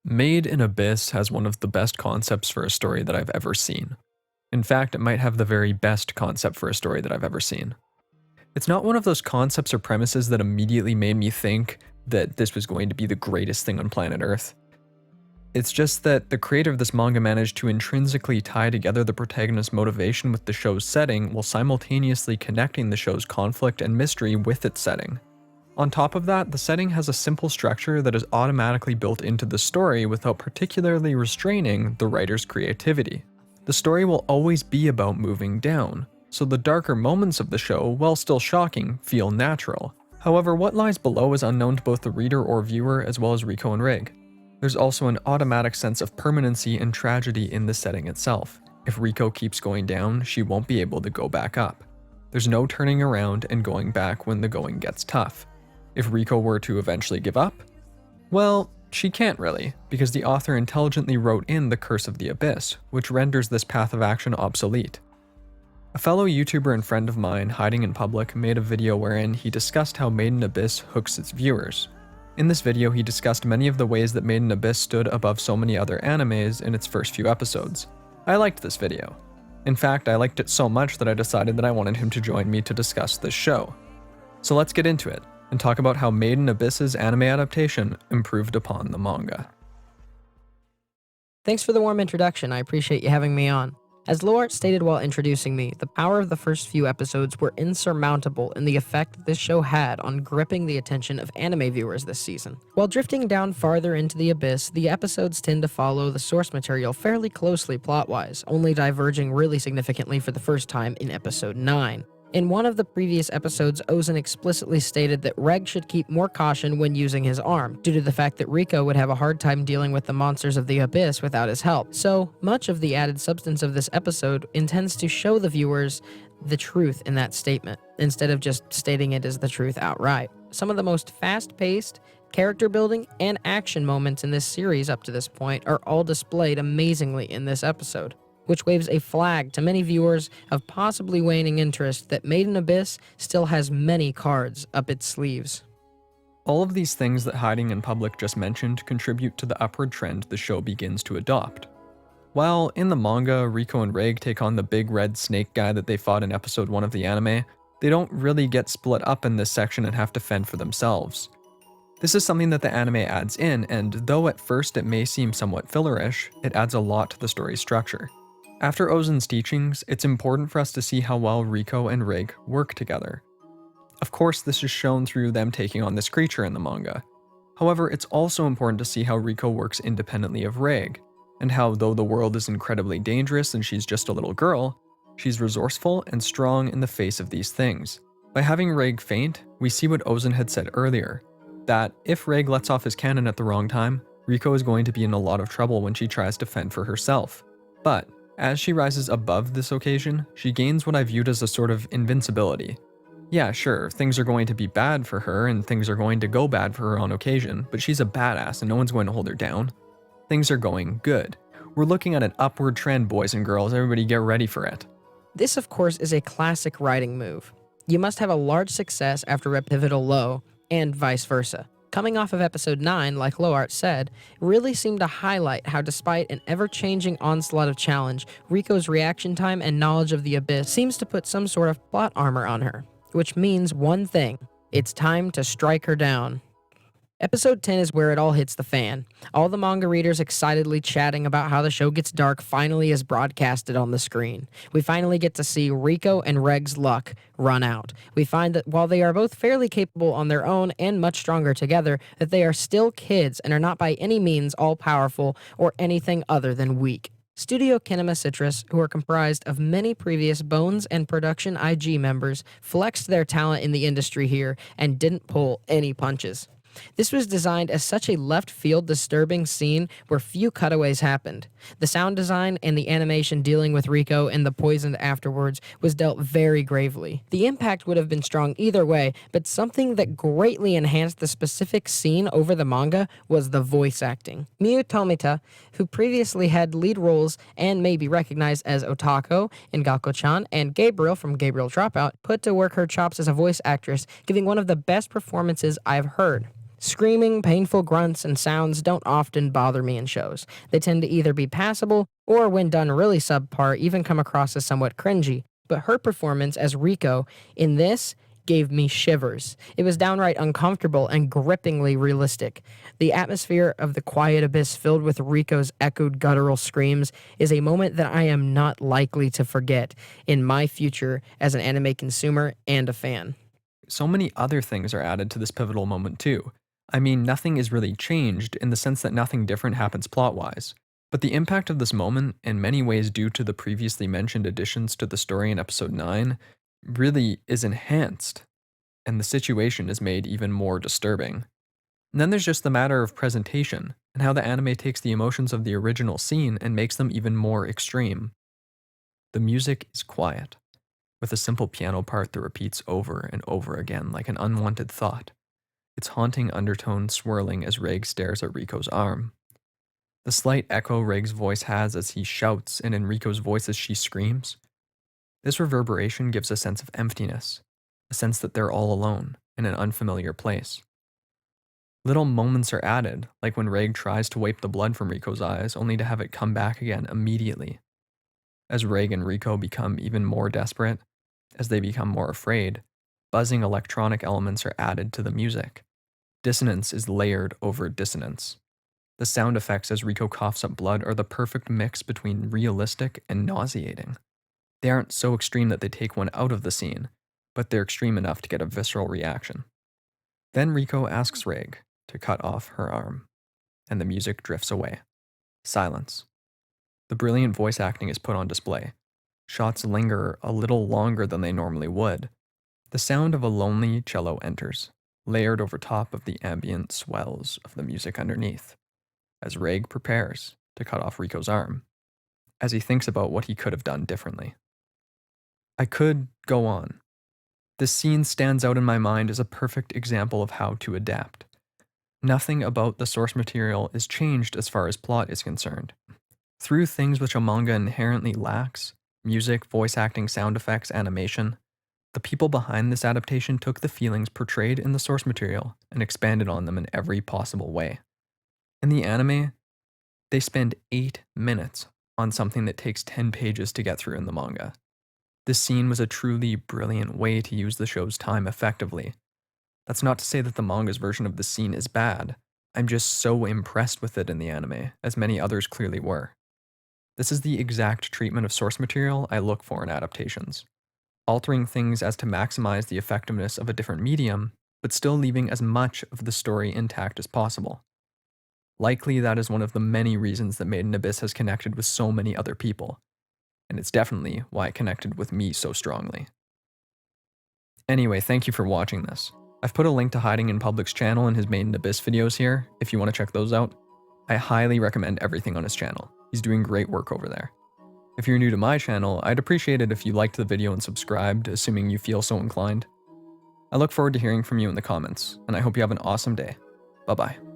Made in Abyss has one of the best concepts for a story that I've ever seen. In fact, it might have the very best concept for a story that I've ever seen. It's not one of those concepts or premises that immediately made me think that this was going to be the greatest thing on planet Earth. It's just that the creator of this manga managed to intrinsically tie together the protagonist's motivation with the show's setting while simultaneously connecting the show's conflict and mystery with its setting. On top of that, the setting has a simple structure that is automatically built into the story without particularly restraining the writer's creativity. The story will always be about moving down, so the darker moments of the show, while still shocking, feel natural. However, what lies below is unknown to both the reader or viewer as well as Rico and Rig. There's also an automatic sense of permanency and tragedy in the setting itself. If Rico keeps going down, she won't be able to go back up. There's no turning around and going back when the going gets tough. If Rico were to eventually give up, well, she can't really, because the author intelligently wrote in the Curse of the Abyss, which renders this path of action obsolete. A fellow YouTuber and friend of mine, Hiding in Public, made a video wherein he discussed how Made in Abyss hooks its viewers. In this video, he discussed many of the ways that Made in Abyss stood above so many other animes in its first few episodes. I liked this video. In fact, I liked it so much that I decided that I wanted him to join me to discuss this show. So let's get into it and talk about how Made in Abyss's anime adaptation improved upon the manga. Thanks for the warm introduction, I appreciate you having me on. As Lowart stated while introducing me, the power of the first few episodes were insurmountable in the effect that this show had on gripping the attention of anime viewers this season. While drifting down farther into the abyss, the episodes tend to follow the source material fairly closely plot-wise, only diverging really significantly for the first time in episode 9. In one of the previous episodes, Ozen explicitly stated that Reg should keep more caution when using his arm, due to the fact that Rico would have a hard time dealing with the monsters of the abyss without his help. So, much of the added substance of this episode intends to show the viewers the truth in that statement, instead of just stating it as the truth outright. Some of the most fast-paced, character building, and action moments in this series up to this point are all displayed amazingly in this episode, which waves a flag to many viewers of possibly waning interest that Made in Abyss still has many cards up its sleeves. All of these things that Hiding in Public just mentioned contribute to the upward trend the show begins to adopt. While in the manga, Rico and Rig take on the big red snake guy that they fought in episode 1 of the anime, they don't really get split up in this section and have to fend for themselves. This is something that the anime adds in, and though at first it may seem somewhat fillerish, it adds a lot to the story's structure. After Ozen's teachings, it's important for us to see how well Rico and Rig work together. Of course, this is shown through them taking on this creature in the manga. However, it's also important to see how Rico works independently of Rig, and how though the world is incredibly dangerous and she's just a little girl, she's resourceful and strong in the face of these things. By having Rig faint, we see what Ozen had said earlier, that if Rig lets off his cannon at the wrong time, Rico is going to be in a lot of trouble when she tries to fend for herself. But as she rises above this occasion, she gains what I viewed as a sort of invincibility. Yeah, sure, things are going to be bad for her and things are going to go bad for her on occasion, but she's a badass and no one's going to hold her down. Things are going good. We're looking at an upward trend, boys and girls. Everybody get ready for it. This, of course, is a classic writing move. You must have a large success after a pivotal low, and vice versa. Coming off of episode 9, like Lowart said, really seemed to highlight how despite an ever-changing onslaught of challenge, Rico's reaction time and knowledge of the abyss seems to put some sort of plot armor on her. Which means one thing: it's time to strike her down. Episode 10 is where it all hits the fan. All the manga readers excitedly chatting about how the show gets dark finally is broadcasted on the screen. We finally get to see Rico and Reg's luck run out. We find that while they are both fairly capable on their own and much stronger together, that they are still kids and are not by any means all-powerful or anything other than weak. Studio Kinema Citrus, who are comprised of many previous Bones and Production IG members, flexed their talent in the industry here and didn't pull any punches. This was designed as such a left-field disturbing scene where few cutaways happened. The sound design and the animation dealing with Rico and the poisoned afterwards was dealt very gravely. The impact would have been strong either way, but something that greatly enhanced the specific scene over the manga was the voice acting. Miyu Tomita, who previously had lead roles and may be recognized as Otako in Gakko-chan, and Gabriel from Gabriel Dropout, put to work her chops as a voice actress, giving one of the best performances I've heard. Screaming, painful grunts, and sounds don't often bother me in shows. They tend to either be passable or, when done really subpar, even come across as somewhat cringy. But her performance as Rico in this gave me shivers. It was downright uncomfortable and grippingly realistic. The atmosphere of the quiet abyss filled with Rico's echoed guttural screams is a moment that I am not likely to forget in my future as an anime consumer and a fan. So many other things are added to this pivotal moment, too. I mean, nothing is really changed in the sense that nothing different happens plot wise. But the impact of this moment, in many ways due to the previously mentioned additions to the story in episode 9, really is enhanced, and the situation is made even more disturbing. And then there's just the matter of presentation, and how the anime takes the emotions of the original scene and makes them even more extreme. The music is quiet, with a simple piano part that repeats over and over again like an unwanted thought, its haunting undertone swirling as Reg stares at Rico's arm. The slight echo Reg's voice has as he shouts and in Rico's voice as she screams. This reverberation gives a sense of emptiness, a sense that they're all alone in an unfamiliar place. Little moments are added, like when Reg tries to wipe the blood from Rico's eyes only to have it come back again immediately. As Reg and Rico become even more desperate, as they become more afraid, buzzing electronic elements are added to the music. Dissonance is layered over dissonance. The sound effects as Rico coughs up blood are the perfect mix between realistic and nauseating. They aren't so extreme that they take one out of the scene, but they're extreme enough to get a visceral reaction. Then Rico asks Reg to cut off her arm, and the music drifts away. Silence. The brilliant voice acting is put on display. Shots linger a little longer than they normally would. The sound of a lonely cello enters, layered over top of the ambient swells of the music underneath, as Reg prepares to cut off Rico's arm, as he thinks about what he could have done differently. I could go on. This scene stands out in my mind as a perfect example of how to adapt. Nothing about the source material is changed as far as plot is concerned. Through things which a manga inherently lacks, music, voice acting, sound effects, animation, the people behind this adaptation took the feelings portrayed in the source material and expanded on them in every possible way. In the anime, they spend 8 minutes on something that takes 10 pages to get through in the manga. This scene was a truly brilliant way to use the show's time effectively. That's not to say that the manga's version of the scene is bad. I'm just so impressed with it in the anime, as many others clearly were. This is the exact treatment of source material I look for in adaptations. Altering things as to maximize the effectiveness of a different medium, but still leaving as much of the story intact as possible. Likely that is one of the many reasons that Made in Abyss has connected with so many other people, and it's definitely why it connected with me so strongly. Anyway, thank you for watching this. I've put a link to Hiding in Public's channel and his Made in Abyss videos here, if you want to check those out. I highly recommend everything on his channel. He's doing great work over there. If you're new to my channel, I'd appreciate it if you liked the video and subscribed, assuming you feel so inclined. I look forward to hearing from you in the comments, and I hope you have an awesome day. Bye-bye.